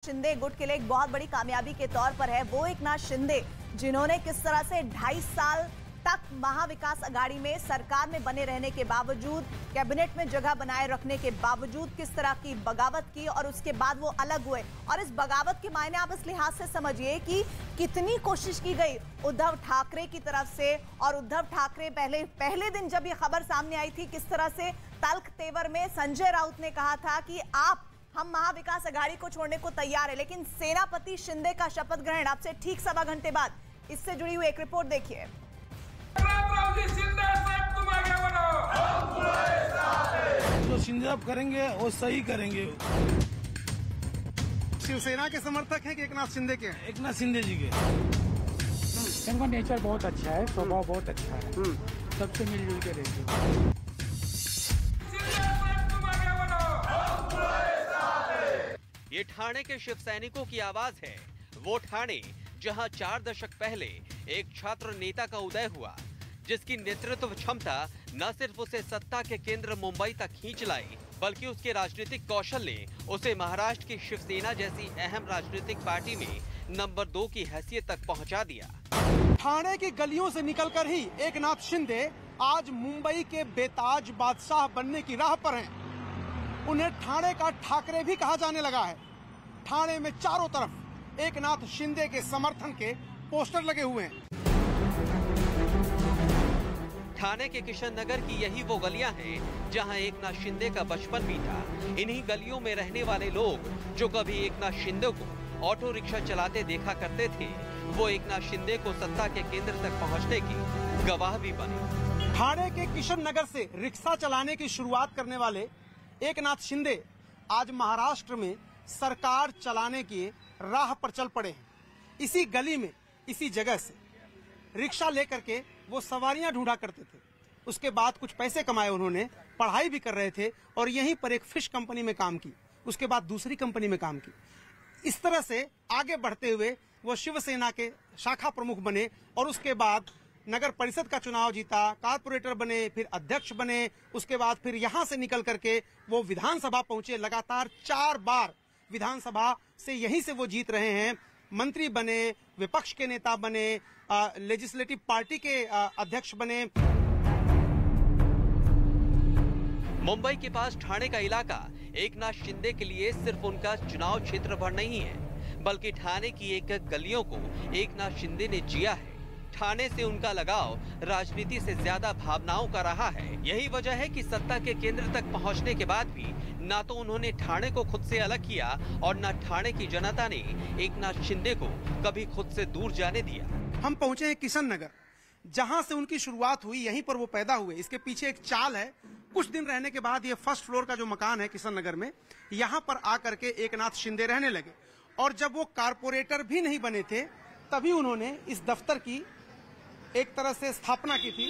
शिंदे गुट के लिए एक बहुत बड़ी कामयाबी के तौर पर है। वो एकनाथ शिंदे जिन्होंने किस तरह से 2.5 साल तक महाविकास अघाड़ी में सरकार में बने रहने के बावजूद, कैबिनेट में जगह बनाए रखने के बावजूद किस तरह की बगावत की और उसके बाद वो अलग हुए। और इस बगावत के मायने आप इस लिहाज से समझिए कि कितनी कोशिश की गई उद्धव ठाकरे की तरफ से। और उद्धव ठाकरे पहले दिन जब ये खबर सामने आई थी, किस तरह से तल्ख तेवर में संजय राउत ने कहा था कि हम महाविकास अघाड़ी को छोड़ने को तैयार है। लेकिन सेनापति शिंदे का शपथ ग्रहण आपसे ठीक 1.25 घंटे बाद, इससे जुड़ी हुई एक रिपोर्ट देखिए। जो शिंदे अब करेंगे वो सही करेंगे। शिवसेना के समर्थक हैं कि एकनाथ शिंदे के? एकनाथ शिंदे जी के। इनका नेचर बहुत अच्छा है, स्वभाव बहुत अच्छा है, सबसे मिलजुल के रहते। ये ठाणे के शिव सैनिकों की आवाज है। वो ठाणे जहां 4 दशक पहले एक छात्र नेता का उदय हुआ, जिसकी नेतृत्व क्षमता न सिर्फ उसे सत्ता के केंद्र मुंबई तक खींच लाई, बल्कि उसके राजनीतिक कौशल ने उसे महाराष्ट्र की शिवसेना जैसी अहम राजनीतिक पार्टी में नंबर 2 की हैसियत तक पहुंचा दिया। ठाणे की गलियों से निकलकर ही एकनाथ शिंदे आज मुंबई के बेताज बादशाह बनने की राह पर हैं। उन्हें ठाणे का ठाकरे भी कहा जाने लगा है। ठाणे में चारों तरफ एकनाथ शिंदे के समर्थन के पोस्टर लगे हुए हैं। ठाणे के किशन नगर की यही वो गलियां हैं जहां एकनाथ शिंदे का बचपन बीता। इन्हीं गलियों में रहने वाले लोग जो कभी एकनाथ शिंदे को ऑटो रिक्शा चलाते देखा करते थे, वो एकनाथ शिंदे को सत्ता के केंद्र तक पहुंचने की गवाह भी बने। ठाणे के किशन नगर से रिक्शा चलाने की शुरुआत करने वाले एकनाथ शिंदे आज महाराष्ट्र में सरकार चलाने की राह पर चल पड़े हैं। इसी गली में, इसी जगह से रिक्शा लेकर के वो सवारियां ढूंढा करते थे। उसके बाद कुछ पैसे कमाए उन्होंने, पढ़ाई भी कर रहे थे और यहीं पर एक फिश कंपनी में काम की, उसके बाद दूसरी कंपनी में काम की। इस तरह से आगे बढ़ते हुए वो शिवसेना के शाखा प्रमुख बने और उसके बाद नगर परिषद का चुनाव जीता, कारपोरेटर बने, फिर अध्यक्ष बने। उसके बाद फिर यहां से निकल करके वो विधानसभा पहुंचे। लगातार 4 बार विधानसभा से यहीं से वो जीत रहे हैं। मंत्री बने, विपक्ष के नेता बने, लेजिस्लेटिव पार्टी के अध्यक्ष बने। मुंबई के पास ठाणे का इलाका एकनाथ शिंदे के लिए सिर्फ उनका चुनाव क्षेत्र भर नहीं है, बल्कि ठाणे की एक गलियों को एकनाथ शिंदे ने जिया है। ठाणे से उनका लगाव राजनीति से ज्यादा भावनाओं का रहा है। यही वजह है कि सत्ता के केंद्र तक पहुंचने के बाद भी ना तो उन्होंने ठाणे को खुद से अलग किया और न ठाणे की जनता ने एकनाथ शिंदे को कभी खुद से दूर जाने दिया। हम पहुंचे हैं किशन नगर, जहां से उनकी शुरुआत हुई, यहीं पर वो पैदा हुए। इसके पीछे एक चाल है। कुछ दिन रहने के बाद ये फर्स्ट फ्लोर का जो मकान है किशन नगर में, यहाँ पर आकर के एकनाथ शिंदे रहने लगे। और जब वो कारपोरेटर भी नहीं बने थे, तभी उन्होंने इस दफ्तर की एक तरह से स्थापना की थी।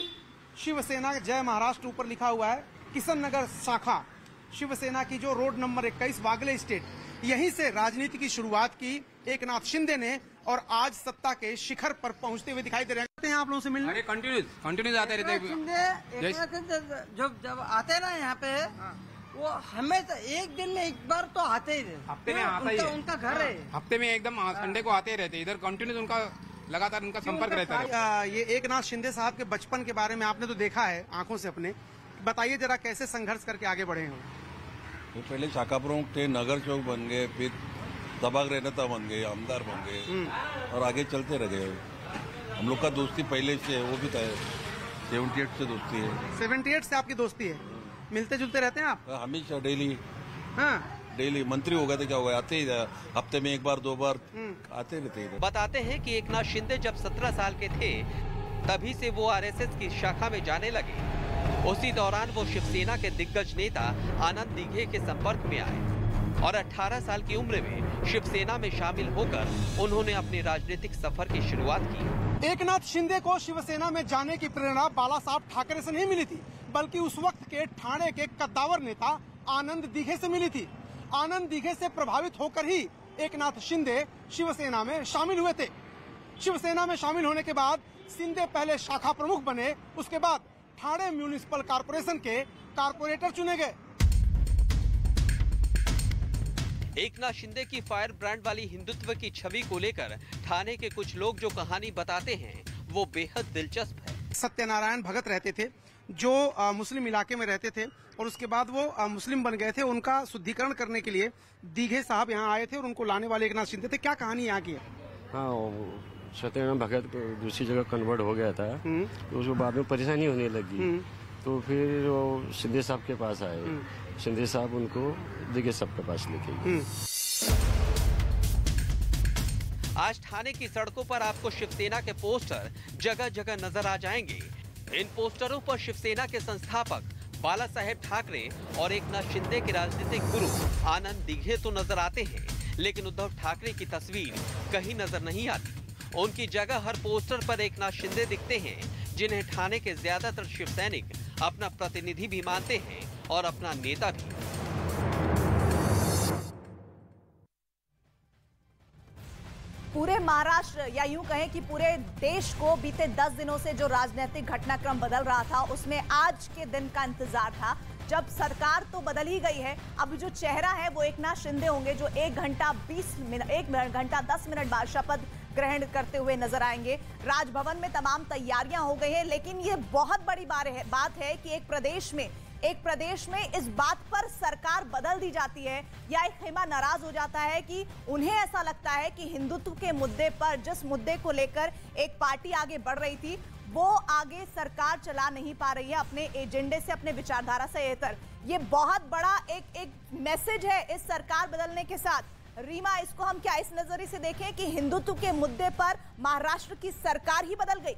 शिवसेना जय महाराष्ट्र ऊपर लिखा हुआ है। किशन नगर शाखा शिवसेना की जो रोड नंबर 21 वागले स्टेट, यहीं से राजनीति की शुरुआत की एकनाथ शिंदे ने और आज सत्ता के शिखर पर पहुंचते हुए दिखाई दे रहे हैं। आप लोगों से मिलने? अरे कंटिन्यूस आते रहते हैं। जब आते हैं ना यहाँ पे, वो हमेशा एक दिन में एक बार तो आते ही रहते। हफ्ते में आता ही है, उनका घर है। हफ्ते में एकदम संडे को आते ही रहते। इधर कंटिन्यूस उनका लगातार उनका संपर्क रहता है। ये एकनाथ शिंदे साहब के बचपन के बारे में आपने तो देखा है आंखों से अपने, बताइए जरा कैसे संघर्ष करके आगे बढ़े हैं? वो पहले शाखा प्रमुख थे, नगर चौक बन गए, फिर सभागृह नेता बन गए, आमदार बन गए और आगे चलते रह गए। हम लोग का दोस्ती पहले से है, वो भी था 78 से दोस्ती है। 78 से आपकी दोस्ती है? मिलते जुलते रहते हैं आप? हमेशा डेली। हाँ, डेली। मंत्री हो गए थे, क्या हो गया, आते ही हफ्ते में 1 बार 2 बार आते रहते हैं। बताते हैं कि एकनाथ शिंदे जब 17 साल के थे, तभी से वो आरएसएस की शाखा में जाने लगे। उसी दौरान वो शिवसेना के दिग्गज नेता आनंद दीघे के संपर्क में आए और 18 साल की उम्र में शिवसेना में शामिल होकर उन्होंने अपने राजनीतिक सफर की शुरुआत की। एकनाथ शिंदे को शिवसेना में जाने की प्रेरणा बाला साहब ठाकरे से नहीं मिली थी, बल्कि उस वक्त के ठाणे के कद्दावर नेता आनंद दीघे से मिली थी। आनंद दीघे से प्रभावित होकर ही एकनाथ शिंदे शिवसेना में शामिल हुए थे। शिवसेना में शामिल होने के बाद शिंदे पहले शाखा प्रमुख बने, उसके बाद ठाणे म्यूनिसिपल कॉर्पोरेशन के कारपोरेटर चुने गए। एकनाथ शिंदे की फायर ब्रांड वाली हिंदुत्व की छवि को लेकर ठाणे के कुछ लोग जो कहानी बताते हैं वो बेहद दिलचस्प है। सत्यनारायण भगत रहते थे जो मुस्लिम इलाके में रहते थे और उसके बाद वो मुस्लिम बन गए थे। उनका शुद्धिकरण करने के लिए दीघे साहब यहाँ आए थे और उनको लाने वाले एकनाथ शिंदे थे। क्या कहानी यहाँ की है? हाँ, सत्यनारायण भगत दूसरी जगह कन्वर्ट हो गया था तो उसको बाद में परेशानी होने लगी तो फिर वो शिंदे साहब के पास आए। शिंदे साहब उनको दीघे साहब के पास लेके गए। आज ठाणे की सड़कों पर आपको शिवसेना के पोस्टर जगह जगह नजर आ जाएंगे। इन पोस्टरों पर शिवसेना के संस्थापक बाला साहेब ठाकरे और एकनाथ शिंदे के राजनीतिक गुरु आनंद दीघे तो नजर आते हैं, लेकिन उद्धव ठाकरे की तस्वीर कहीं नजर नहीं आती। उनकी जगह हर पोस्टर पर एकनाथ शिंदे दिखते हैं, जिन्हें ठाणे के ज्यादातर शिव सैनिक अपना प्रतिनिधि भी मानते हैं और अपना नेता भी। पूरे महाराष्ट्र या यूं कहें कि पूरे देश को बीते 10 दिनों से जो राजनीतिक घटनाक्रम बदल रहा था उसमें आज के दिन का इंतजार था जब सरकार तो बदल ही गई है। अब जो चेहरा है वो एकनाथ शिंदे होंगे जो 1 घंटा 10 मिनट बाद शपथ ग्रहण करते हुए नजर आएंगे। राजभवन में तमाम तैयारियां हो गई हैं, लेकिन ये बहुत बड़ी बात है कि एक प्रदेश में इस बात पर सरकार बदल दी जाती है या एक खेमा नाराज हो जाता है कि उन्हें ऐसा लगता है कि हिंदुत्व के मुद्दे पर, जिस मुद्दे को लेकर एक पार्टी आगे बढ़ रही थी, वो आगे सरकार चला नहीं पा रही है अपने एजेंडे से, अपने विचारधारा से इतर। ये बहुत बड़ा एक मैसेज है इस सरकार बदलने के साथ। रीमा, इसको हम क्या इस नजरिए से देखें कि हिंदुत्व के मुद्दे पर महाराष्ट्र की सरकार ही बदल गई?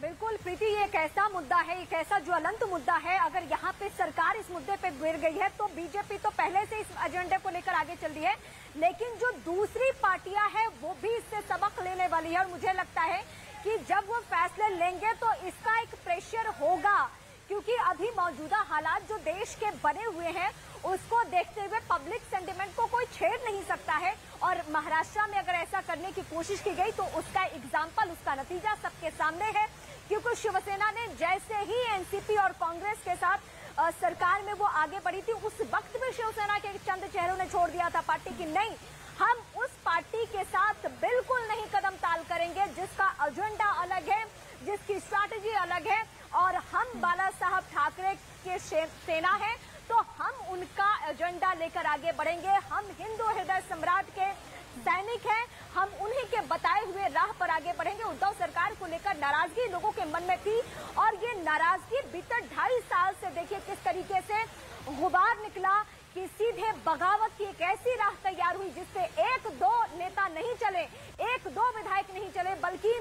बिल्कुल प्रीति, ये एक ऐसा मुद्दा है, एक ऐसा ज्वलंत मुद्दा है। अगर यहाँ पे सरकार इस मुद्दे पे गिर गई है तो बीजेपी तो पहले से इस एजेंडे को लेकर आगे चल रही है, लेकिन जो दूसरी पार्टियां हैं वो भी इससे सबक लेने वाली है। और मुझे लगता है कि जब वो फैसले लेंगे तो इसका एक प्रेशर होगा, क्योंकि अभी मौजूदा हालात जो देश के बने हुए हैं उसको देखते हुए पब्लिक सेंटिमेंट को कोई छेड़ नहीं सकता है। और महाराष्ट्र में अगर ऐसा करने की कोशिश की गई तो उसका एग्जाम्पल, उसका नतीजा सबके सामने है। क्योंकि शिवसेना ने जैसे ही एनसीपी और कांग्रेस के साथ सरकार में वो आगे बढ़ी थी, उस वक्त में शिवसेना के चंद चेहरों ने छोड़ दिया था पार्टी की नहीं, हम उस पार्टी के साथ बिल्कुल नहीं कदम ताल करेंगे जिसका एजेंडा अलग है, जिसकी स्ट्रैटेजी अलग है। और हम बाला साहब ठाकरे के सेना है तो हम उनका एजेंडा लेकर आगे बढ़ेंगे। हम हिंदू हृदय सम्राट के सैनिक हैं, हम उन्हीं के बताए हुए राह पर आगे बढ़ेंगे। उद्धव सरकार को लेकर नाराजगी लोगों के मन में थी और ये नाराजगी बीते 2.5 साल से देखिए किस तरीके से गुबार निकला कि सीधे बगावत की एक ऐसी राह तैयार हुई जिससे 1-2 नेता नहीं चले, 1-2 विधायक नहीं चले, बल्कि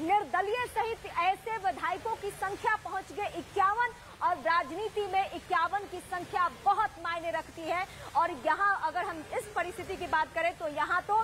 निर्दलीय सहित ऐसे विधायकों की संख्या पहुंच गई 51। और राजनीति में 51 की संख्या बहुत मायने रखती है। और यहाँ अगर हम इस परिस्थिति की बात करें तो यहाँ तो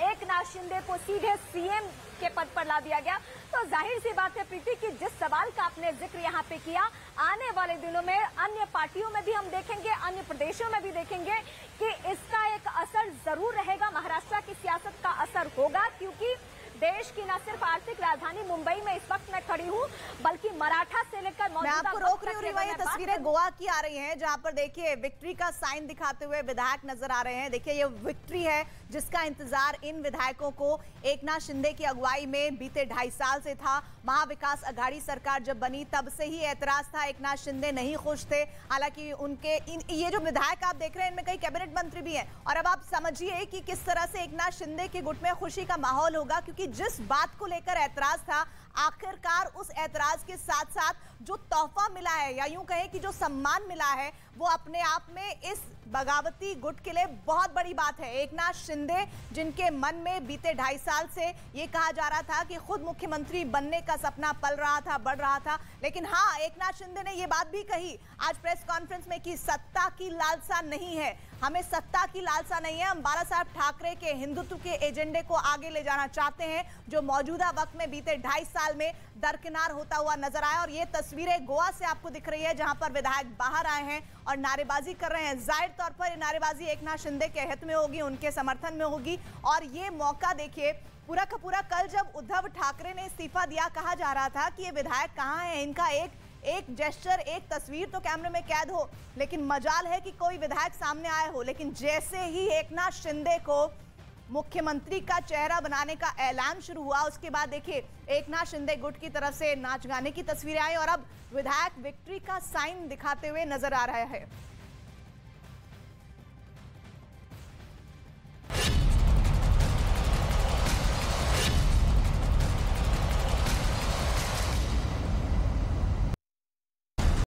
एकनाथ शिंदे को सीधे सीएम के पद पर ला दिया गया। तो जाहिर सी बात है प्रीति कि जिस सवाल का आपने जिक्र यहाँ पे किया, आने वाले दिनों में अन्य पार्टियों में भी हम देखेंगे, अन्य प्रदेशों में भी देखेंगे कि इसका एक असर जरूर रहेगा। महाराष्ट्र की सियासत का असर होगा, क्योंकि देश की न सिर्फ आर्थिक राजधानी मुंबई में इस वक्त मैं खड़ी हूँ, बल्कि मराठा से लेकर मैं आपको रोक रही हूँ रीवा, ये तस्वीरें गोवा की आ रही हैं जहां पर देखिए विक्ट्री का साइन दिखाते हुए विधायक नजर आ रहे हैं। देखिए ये विक्ट्री है जिसका इंतजार इन विधायकों को एकनाथ शिंदे की अगुवाई में बीते 2.5 साल से था। महाविकास अघाड़ी सरकार जब बनी तब से ही ऐतराज था, एकनाथ शिंदे नहीं खुश थे। हालांकि उनके ये जो विधायक आप देख रहे हैं इनमें कई कैबिनेट मंत्री भी हैं। और अब आप समझिए कि किस तरह से एकनाथ शिंदे के गुट में खुशी का माहौल होगा, क्योंकि जिस बात को लेकर ऐतराज था, आखिरकार उस ऐतराज के साथ साथ जो तोहफा मिला है या यूं कहें कि जो सम्मान मिला है वो अपने आप में इस बगावती गुट के लिए बहुत बड़ी बात है। एकनाथ शिंदे जिनके मन में बीते 2.5 साल से ये कहा जा रहा था कि खुद मुख्यमंत्री बनने का सपना पल रहा था, बढ़ रहा था, लेकिन हाँ एकनाथ शिंदे ने ये बात भी कही आज प्रेस कॉन्फ्रेंस में कि सत्ता की लालसा नहीं है, हमें सत्ता की लालसा नहीं है, हम बाला साहब ठाकरे के हिंदुत्व के एजेंडे को आगे ले जाना चाहते हैं जो मौजूदा वक्त में बीते 2.5 साल में दरकिनार होता हुआ नजर आया। और ये तस्वीरें गोवा से आपको दिख रही है जहां पर विधायक बाहर आए हैं और नारेबाजी कर रहे हैं। जाहिर तौर पर ये नारेबाजी एकनाथ शिंदे के हित में होगी, उनके समर्थन में होगी। और ये मौका देखिए पूरा का पूरा, कल जब उद्धव ठाकरे ने इस्तीफा दिया कहा जा रहा था कि ये विधायक कहाँ है, इनका एक जेस्चर, एक तस्वीर तो कैमरे में कैद हो, लेकिन मजाल है कि कोई विधायक सामने आए हो। लेकिन जैसे ही एकनाथ शिंदे को मुख्यमंत्री का चेहरा बनाने का ऐलान शुरू हुआ, उसके बाद देखिए एकनाथ शिंदे गुट की तरफ से नाच गाने की तस्वीरें आई और अब विधायक विक्ट्री का साइन दिखाते हुए नजर आ रहा है।